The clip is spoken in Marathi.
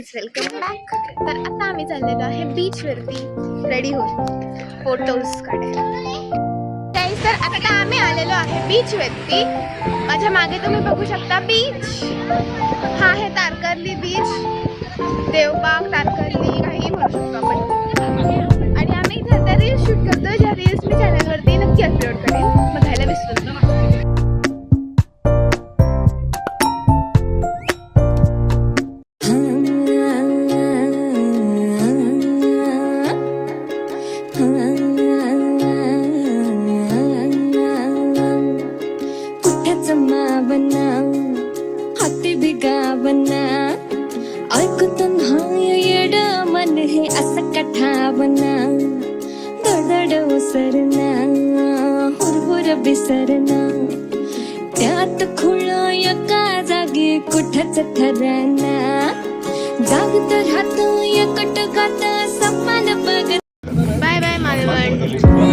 Welcome back. तर आता आम्ही चाललेलो आहे बीचवरती रेडी होऊन फोटोज काढायला. तर आता आम्ही आलेलो आहे बीचवरती. माझ्या मागे तुम्ही बघू शकता बीच. हा आहे तारकर्ली बीच, देवबाग, तारकर्ली काही म्हणू शकतो आपण. आणि आम्ही इथे रील्स शूट करतोय, ज्या रील्स मी चॅनलवरती नक्की अपलोड करेन, बघायला विसरू नका. हाती बिगावना ऐकून येड मन हे असं कठावना दडड उसरना हुरहुर बिसरना त्यात खुळा एका जागी कुठच ठरना जागत राहतो एकट गात समान बघ. Bye bye Malvan.